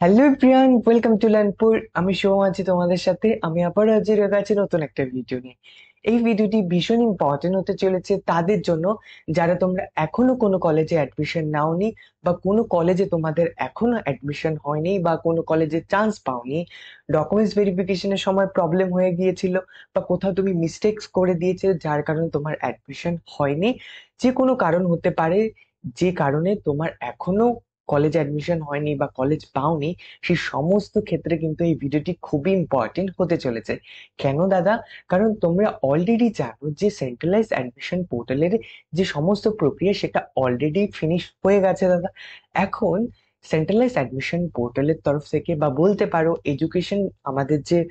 Hello Priyan, welcome to Learnpur. আমি শুভম আছি তোমাদের সাথে। আমি আবারও হাজির হয়ে গেছি নতুন একটা ভিডিও নিয়ে। এই ভিডিওটি ভীষণ ইম্পর্টেন্ট হতে চলেছে তাদের জন্য যারা তোমরা এখনো কোনো কলেজে অ্যাডমিশন নাওনি, বা কোনো কলেজে তোমাদের এখনো অ্যাডমিশন হয়নি, বা কোনো কলেজে চান্স পাওনি। ডকুমেন্টস ভেরিফিকেশনের সময় প্রবলেম হয়ে গিয়েছিল, বা কোথাও তুমি মিস্টেক্স করে দিয়েছে যার কারণে তোমার অ্যাডমিশন হয়নি। যে কোনো কারণ হতে পারে, যে কারণে তোমার এখনো কলেজ অ্যাডমিশন হয়নি বা কলেজ পাওনি, সেই সমস্ত ক্ষেত্রে কিন্তু এই ভিডিওটি খুবই ইম্পর্টেন্ট হতে চলেছে। কেন দাদা? কারণ তোমরা অলরেডি জানো যে সেন্ট্রালাইজ অ্যাডমিশন পোর্টালের যে সমস্ত প্রক্রিয়া সেটা অলরেডি ফিনিশ হয়ে গেছে দাদা। এখন সেন্ট্রালাইজ অ্যাডমিশন পোর্টালের তরফ থেকে, বা বলতে পারো এডুকেশন, আমাদের যে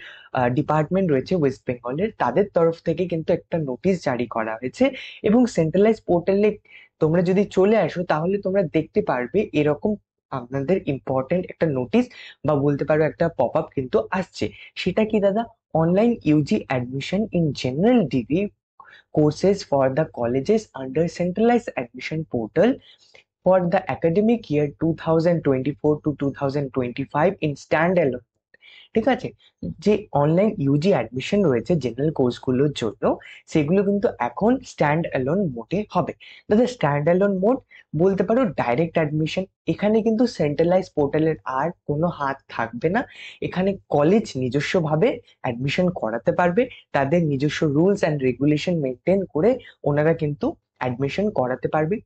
ডিপার্টমেন্ট রয়েছে ওয়েস্ট বেঙ্গলের, তাদের তরফ থেকে কিন্তু একটা নোটিশ জারি করা হয়েছে। এবং সেন্ট্রালাইজ পোর্টালে তোমরা যদি চলে আসো তাহলে তোমরা দেখতে পারবে এরকম আপনাদের ইম্পর্টেন্ট একটা নোটিশ, বা বলতে পারো একটা পপ আপ কিন্তু আসছে। সেটা কি দাদা? Online Yuji admission in general degree courses for the colleges under centralized admission portal for the academic year 2024 to 2025 in standalone। ঠিক আছে? যে অনলাইন ইউজি অ্যাডমিশন রয়েছে জেনারেল কোর্সগুলোর জন্য, সেগুলো কিন্তু এখন স্ট্যান্ড অ্যালোন মোডে হবে। দাদা, স্ট্যান্ড অ্যালোন মোড বলতে পারো ডাইরেক্ট অ্যাডমিশন। এখানে কিন্তু সেন্ট্রালাইজ পোর্টালের আর কোনো হাত থাকবে না। এখানে কলেজ নিজস্ব ভাবে অ্যাডমিশন করাতে পারবে। তাদের নিজস্ব রুলস অ্যান্ড রেগুলেশন মেনটেন করে ওনারা কিন্তু অ্যাডমিশন করাতে পারবে।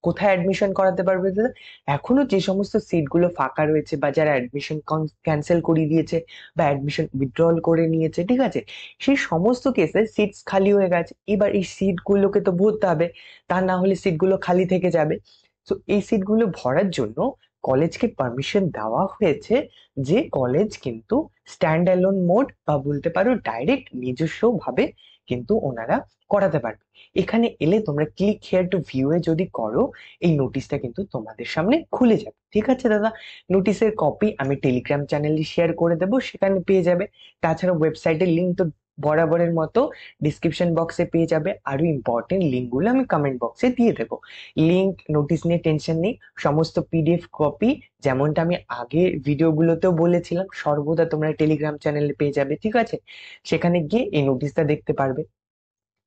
কোথায় অ্যাডমিশন করাতে পারবে দাদা? এখনো যে সমস্ত সিটগুলো ফাঁকা রয়েছে, বা যারা অ্যাডমিশন ক্যান্সেল করিয়ে দিয়েছে বা অ্যাডমিশন উইথড্রল করে নিয়েছে, ঠিক আছে, সেই সমস্ত কেসে সিটস খালি হয়ে গেছে। এবার এই সিট গুলোকে তো ভরতে হবে, তা না হলে সিটগুলো খালি থেকে যাবে। তো এই সিটগুলো ভরার জন্য কলেজকে পারমিশন দেওয়া হয়েছে যে কলেজ কিন্তু স্ট্যান্ড অ্যালোন মোড, বা বলতে পারো ডাইরেক্ট নিজস্ব ভাবে কিন্তু ওনারা করাতে পারবে। এখানে এলে তোমরা ক্লিক হেয়ার টু ভিউ এ যদি করো, এই নোটিশটা কিন্তু তোমাদের সামনে খুলে যাবে। ঠিক আছে দাদা? নোটিশের কপি আমি টেলিগ্রাম চ্যানেলে শেয়ার করে দেবো, সেখানে পেয়ে যাবে। তাছাড়া ওয়েবসাইটের লিঙ্ক তো বরাবরের মতো ডিসক্রিপশন বক্সে পেয়ে যাবে। আরো ইম্পর্টেন্ট লিঙ্ক গুলো আমি কমেন্ট বক্সে দিয়ে দেবো। লিঙ্ক, নোটিশ নিয়ে টেনশন নেই। সমস্ত পিডিএফ কপি, যেমনটা আমি আগে ভিডিও গুলোতেও বলেছিলাম, সর্বদা তোমরা টেলিগ্রাম চ্যানেলে পেয়ে যাবে। ঠিক আছে? সেখানে গিয়ে এই নোটিশটা দেখতে পারবে।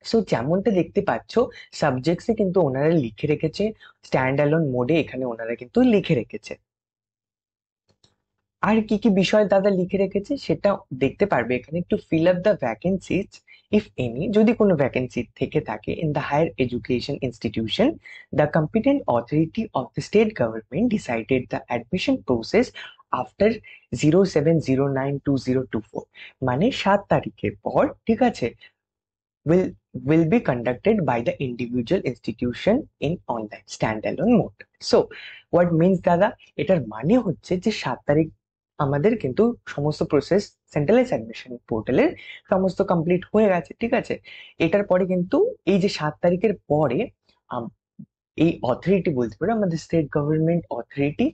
সো যেমনটা দেখতে পাচ্ছ, সাবজেক্টসে কিন্তু ওনারা লিখে রেখেছে স্ট্যান্ড অ্যালোন মোডে, এখানে ওনারা কিন্তু লিখে রেখেছে। আর কি কি বিষয় দাদা লিখে রেখেছে সেটা দেখতে পারবে এখানে। একটু fill up the vacancies if any, যদি কোনো ভ্যাকেন্সি থেকে থাকে in the higher education institution, the competent authority of the state government decided the admission process after 07092024, মানে 7 তারিখের পর, ঠিক আছে, will will be conducted by the individual institution in online standalone mode. So what means দাদা? এটার মানে হচ্ছে যে 7 তারিখ আমাদের কিন্তু সমস্ত প্রসেস সেন্ট্রালাইজ অ্যাডমিশন পোর্টালের সমস্ত কমপ্লিট হয়ে গেছে। ঠিক আছে? এটার পরে কিন্তু এই যে 7 তারিখের পরে আম- এই অথরিটি, বলতে পারো আমাদের স্টেট গভর্নমেন্ট অথরিটি,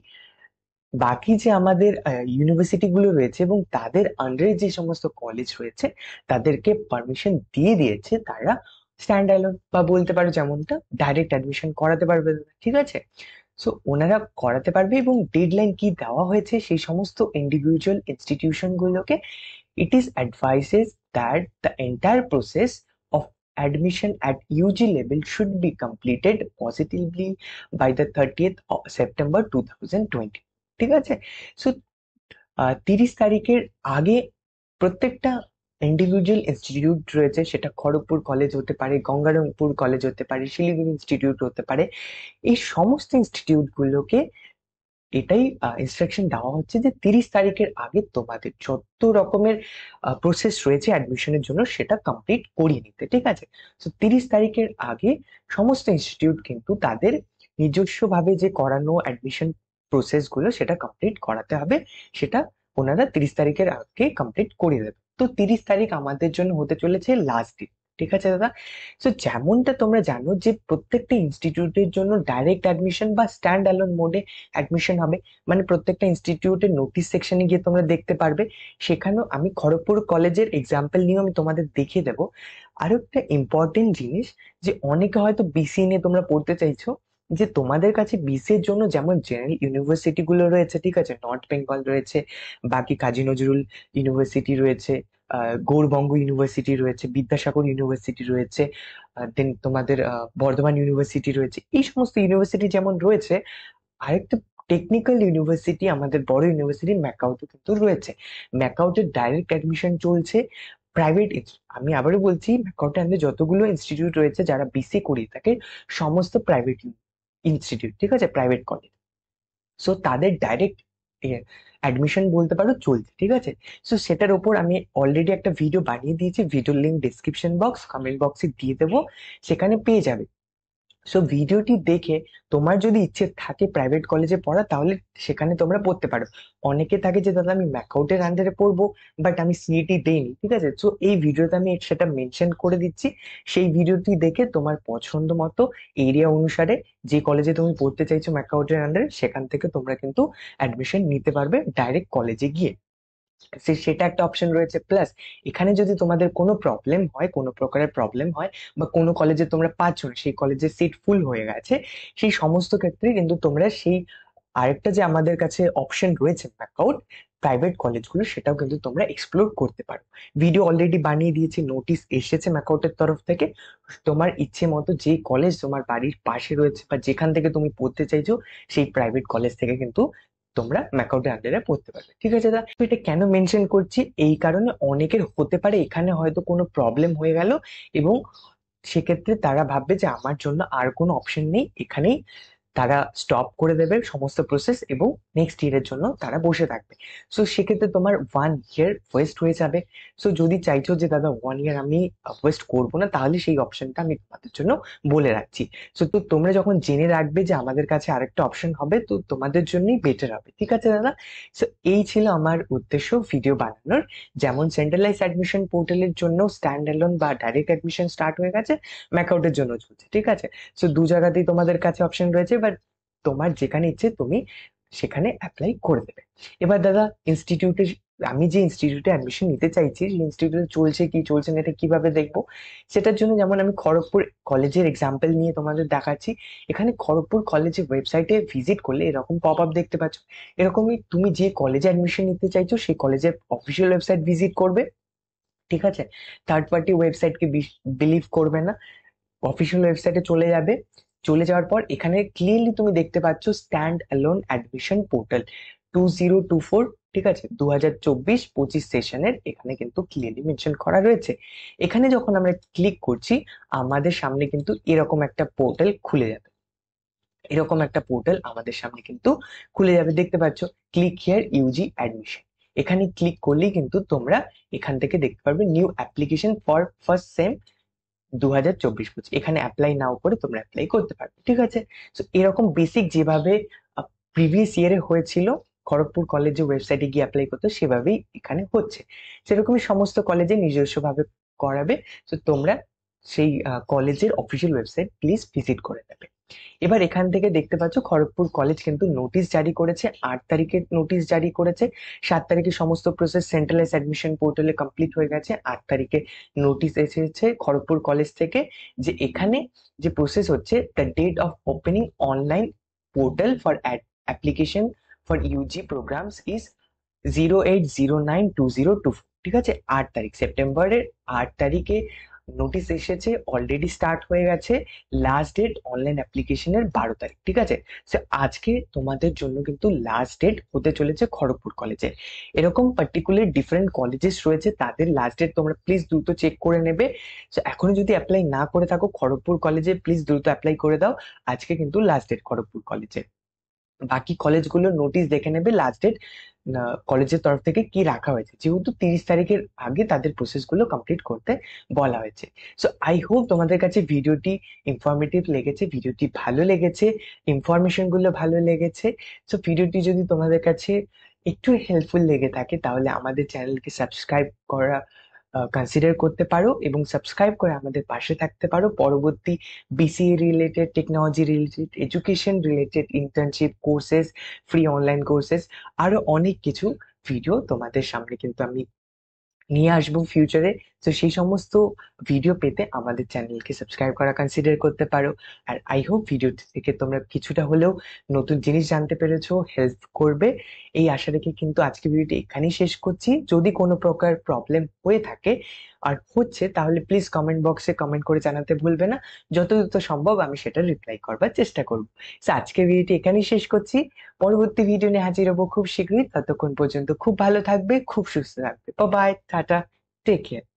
বাকি যে আমাদের ইউনিভার্সিটি গুলো রয়েছে এবং তাদের আন্ডারে যে সমস্ত কলেজ রয়েছে, তাদেরকে পারমিশন দিয়ে দিয়েছে তারা স্ট্যান্ড অ্যালোন, বা বলতে পারো যেমনটা ডাইরেক্ট অ্যাডমিশন করাতে পারবে। ঠিক আছে? সো ওনারা করাতে পারবে। এবং ডেডলাইন কি দেওয়া হয়েছে সেই সমস্ত ইন্ডিভিজুয়াল ইনস্টিটিউশন গুলোকে? It is advises that the entire process of admission at UG level should be completed positively by the 30th of September 2020। ঠিক আছে? সো 30 তারিখের আগে প্রত্যেকটা ইন্ডিভিজুয়াল ইনস্টিটিউট রয়েছে, সেটা খড়গপুর কলেজ হতে পারে, গঙ্গারামপুর কলেজ হতে পারে, শিলিগুড়ি ইনস্টিটিউট হতে পারে, এই সমস্ত ইনস্টিটিউট গুলোকে এটাই ইনস্ট্রাকশন দেওয়া হচ্ছে যে 30 তারিখের আগে তোমাদের যত রকমের প্রসেস রয়েছে অ্যাডমিশনের জন্য সেটা কমপ্লিট করিয়ে নিতে। ঠিক আছে? তো 30 তারিখের আগে সমস্ত ইনস্টিটিউট কিন্তু তাদের নিজস্ব ভাবে যে করানো অ্যাডমিশন প্রসেস গুলো সেটা কমপ্লিট করাতে হবে। সেটা ওনারা 30 তারিখের আগে কমপ্লিট করিয়ে দেবে। তো 30 তারিখ আমাদের জন্য হতে চলেছে লাস্ট ডেট। ঠিক আছে দাদা? তো যেমনটা তোমরা জানো যে প্রত্যেকটা ইনস্টিটিউটের জন্য ডাইরেক্ট অ্যাডমিশন বা স্ট্যান্ড অ্যালোন মোডে অ্যাডমিশন হবে। মানে প্রত্যেকটা ইনস্টিটিউটের নোটিশ সেকশনে গিয়ে তোমরা দেখতে পারবে। সেখানেও আমি খড়গপুর কলেজের এক্সাম্পল নিয়ে আমি তোমাদের দেখিয়ে দেবো। আরো একটা ইম্পর্টেন্ট জিনিস, যে অনেকে হয়তো বিসি নিয়ে তোমরা পড়তে চাইছো, যে তোমাদের কাছে বিসি এর জন্য যেমন জেনারেল ইউনিভার্সিটি গুলো রয়েছে, ঠিক আছে, নর্থ বেঙ্গল রয়েছে, বাকি কাজী নজরুল ইউনিভার্সিটি রয়েছে, গৌড়বঙ্গ ইউনিভার্সিটি রয়েছে, বিদ্যাসাগর ইউনিভার্সিটি রয়েছে, দেন তোমাদের বর্ধমান ইউনিভার্সিটি রয়েছে, এই সমস্ত ইউনিভার্সিটি যেমন রয়েছে, আরেকটা টেকনিক্যাল ইউনিভার্সিটি, আমাদের বড় ইউনিভার্সিটি ম্যাকাউতে কিন্তু রয়েছে। ম্যাকাউটের ডাইরেক্ট অ্যাডমিশন চলছে। প্রাইভেট, আমি আবারও বলছি, ম্যাকাউটের আন্ডারে যতগুলো ইনস্টিটিউট রয়েছে যারা বিসি করিয়ে থাকে, সমস্ত প্রাইভেট ইনস্টিটিউট, ঠিক আছে, প্রাইভেট কলেজ। সো তাদের ডাইরেক্ট অ্যাডমিশন বলতে পারো চলছে, ঠিক আছে। সো সেটার উপর আমি অলরেডি একটা ভিডিও বানিয়ে দিয়েছি, ভিডিওর লিঙ্ক ডিসক্রিপশন বক্স, কমেন্ট বক্সে দিয়ে দেবো, সেখানে পেয়ে যাবে। সো ভিডিওটি দেখে তোমার যদি ইচ্ছে থাকে প্রাইভেট কলেজে পড়া, তাহলে সেখানে তোমরা পড়তে পারো। অনেকে থাকে যে দাদা আমি ম্যাকআউটের আন্ডারে পড়বো, বাট আমি সিইটি দেইনি, ঠিক আছে। সো এই ভিডিওতে আমি সেটা মেনশন করে দিচ্ছি। সেই ভিডিওটি দেখে তোমার পছন্দ মতো এরিয়া অনুসারে যে কলেজে তুমি পড়তে চাইছো ম্যাকআউটের আন্ডারে, সেখান থেকে তোমরা কিন্তু অ্যাডমিশন নিতে পারবে ডাইরেক্ট কলেজে গিয়ে। সেটা একটা অপশন রয়েছে। প্লাস এখানে যদি তোমাদের কোনো প্রবলেম হয়, কোনো প্রকারের প্রবলেম হয়, বা কোনো কলেজে তোমরা পাচ্ছ না, সেই কলেজে সিট ফুল হয়ে গেছে, সেই সমস্ত ক্ষেত্রে কিন্তু তোমরা সেই আরেকটা যে আমাদের কাছে অপশন রয়েছে ম্যাকআউট প্রাইভেট কলেজগুলো, সেটাও কিন্তু তোমরা এক্সপ্লোর করতে পারো। ভিডিও অলরেডি বানিয়ে দিয়েছি, নোটিশ এসেছে ম্যাকআউটের তরফ থেকে। তোমার ইচ্ছে মতো যে কলেজ তোমার বাড়ির পাশে রয়েছে বা যেখান থেকে তুমি পড়তে চাইছো, সেই প্রাইভেট কলেজ থেকে কিন্তু তোমরা ম্যাকআউটের আন্ডারে পড়তে পারবে, ঠিক আছে দাদা। তো এটা কেন মেনশন করছি, এই কারণে অনেকের হতে পারে এখানে হয়তো কোনো প্রবলেম হয়ে গেল, এবং সেক্ষেত্রে তারা ভাববে যে আমার জন্য আর কোনো অপশন নেই, এখানেই তারা স্টপ করে দেবে সমস্ত প্রসেস, এবং নেক্সট ইয়ারের জন্য তারা বসে থাকবে। সো সেক্ষেত্রে তোমার 1 ইয়ার ওয়েস্ট হয়ে যাবে। সো যদি চাইছো যে দাদা 1 ইয়ার আমি ওয়েস্ট করবো না, তাহলে সেই অপশনটা আমি তোমাদের জন্য বলে রাখছি। সো তো তোমরা যখন জেনে রাখবে যে আমাদের কাছে আরেকটা অপশন হবে, তো তোমাদের জন্যই বেটার হবে, ঠিক আছে দাদা। সো এই ছিল আমার উদ্দেশ্য ভিডিও বানানোর। যেমন সেন্ট্রালাইজ অ্যাডমিশন পোর্টালের জন্য স্ট্যান্ড অ্যালোন বা ডাইরেক্ট অ্যাডমিশন স্টার্ট হয়ে গেছে, ম্যাকআউটের জন্য চলছে, ঠিক আছে। সো দু জায়গাতেই তোমাদের কাছে অপশন রয়েছে, বাট তোমার যেখানে ইচ্ছে তুমি সেখানে অ্যাপ্লাই করে দেবে। এবার দাদা ইনস্টিটিউটে, আমি যে ইনস্টিটিউটে অ্যাডমিশন নিতে চাইছি, সেই ইনস্টিটিউটে চলছে কি চলছে না এটা কিভাবে দেখবো, সেটার জন্য যেমন আমি খড়গপুর কলেজের এক্সাম্পল নিয়ে তোমাদের দেখাচ্ছি। এখানে খড়গপুর কলেজের ওয়েবসাইটে ভিজিট করলে এরকম পপ আপ দেখতে পাচ্ছ। এরকমই তুমি যে কলেজে অ্যাডমিশন নিতে চাইছো সেই কলেজের অফিসিয়াল ওয়েবসাইট ভিজিট করবে, ঠিক আছে। থার্ড পার্টি ওয়েবসাইটকে বিলিভ করবে না, অফিসিয়াল ওয়েবসাইটে চলে যাবে। চলে যাওয়ার পর এখানে ক্লিয়ারলি তুমি দেখতে পাচ্ছ স্ট্যান্ড অ্যালোন অ্যাডমিশন পোর্টাল 2024, ঠিক আছে, 2024-25 সেশনের এখানে কিন্তু ক্লিয়ারলি মেনশন করা রয়েছে। এখানে যখন আমরা ক্লিক করছি, আমাদের সামনে কিন্তু এরকম একটা পোর্টাল খুলে যাবে। এরকম একটা পোর্টাল আমাদের সামনে কিন্তু খুলে যাবে, দেখতে পাচ্ছ, ক্লিক হিয়ার ইউজি অ্যাডমিশন। এখানে ক্লিক করলেই কিন্তু তোমরা এখান থেকে দেখতে পারবে new application for first same 2024-25, এখানে অ্যাপ্লাই নাও করে তোমরা অ্যাপ্লাই করতে পারবে, ঠিক আছে। তো এরকম বেসিক যেভাবে প্রিভিয়াস ইয়ারে হয়েছিল খড়গপুর কলেজে ওয়েবসাইটে গিয়ে অ্যাপ্লাই করতে, সেভাবেই এখানে হচ্ছে। সেরকমই সমস্ত কলেজে নিজস্ব ভাবে করাবে। তো তোমরা সেই কলেজের অফিসিয়াল ওয়েবসাইট প্লিজ ভিজিট করে নেবে। এবার এখান থেকে দেখতে পাচ্ছ খড়গপুর কলেজ কিন্তু নোটিশ জারি করেছে, 8 তারিখে নোটিশ জারি করেছে। 7 তারিখে সমস্ত প্রসেস সেন্ট্রালাইজ অ্যাডমিশন পোর্টালে কমপ্লিট হয়ে গেছে। 8 তারিখে নোটিশ এসেছে খড়গপুর কলেজ থেকে, যে এখানে যে প্রসেস হচ্ছে, the date of opening online portal for application for UG programmes is 08092024, ঠিক আছে। 8 তারিখ সেপ্টেম্বরের 8 তারিখে নোটিশ এসেছে, অলরেডি স্টার্ট হয়ে গেছে। লাস্ট ডেট অনলাইন অ্যাপ্লিকেশনের 12 তারিখ, ঠিক আছে। সো আজকে তোমাদের জন্য কিন্তু লাস্ট ডেট হতে চলেছে খড়গপুর কলেজে। এরকম পার্টিকুলার ডিফারেন্ট কলেজেস রয়েছে, তাদের লাস্ট ডেট তোমরা প্লিজ দ্রুত চেক করে নেবে। সো এখনো যদি অ্যাপ্লাই না করে থাকো খড়গপুর কলেজে, প্লিজ দ্রুত অ্যাপ্লাই করে দাও। আজকে কিন্তু লাস্ট ডেট খড়গপুর কলেজে। বাকি কলেজগুলোর নোটিশ দেখে নেবে লাস্ট ডেট কলেজের তরফ থেকে কি রাখা হয়েছে, যেহেতু 30 তারিখের আগে তাদের প্রসেস গুলো কমপ্লিট করতে বলা হয়েছে। সো আই হোপ তোমাদের কাছে ভিডিওটি ইনফরমেটিভ লেগেছে, ভিডিওটি ভালো লেগেছে, ইনফরমেশন গুলো ভালো লেগেছে। সো ভিডিওটি যদি তোমাদের কাছে একটু হেল্পফুল লেগে থাকে, তাহলে আমাদের চ্যানেলকে সাবস্ক্রাইব করা কনসিডার করতে পারো, এবং সাবস্ক্রাইব করে আমাদের পাশে থাকতে পারো। পরবর্তী BCA related, technology related, education related, internship courses, free online courses, আরো অনেক কিছু ভিডিও তোমাদের সামনে কিন্তু আমি নিয়ে আসবো ফিউচারে। তো সেই সমস্ত ভিডিও পেতে আমাদের চ্যানেলকে সাবস্ক্রাইব করা কনসিডার করতে পারো। আর আই হোপ ভিডিও থেকে তোমরা কিছুটা হলেও নতুন জিনিস জানতে পেরেছো, হেল্প করবে এই আশা রেখে কিন্তু আজকে ভিডিওটি এখানেই শেষ করছি। যদি কোনো প্রকার প্রবলেম হয়ে থাকে আর হচ্ছে, তাহলে প্লিজ কমেন্ট বক্সে কমেন্ট করে জানাতে ভুলবে না। যত দ্রুত সম্ভব আমি সেটা রিপ্লাই করবার চেষ্টা করবো। তো আজকের ভিডিওটি এখানেই শেষ করছি। পরবর্তী ভিডিও নিয়ে হাজির হবো খুব শীঘ্রই। ততক্ষণ পর্যন্ত খুব ভালো থাকবে, খুব সুস্থ থাকবে। Bye bye, tata, take care.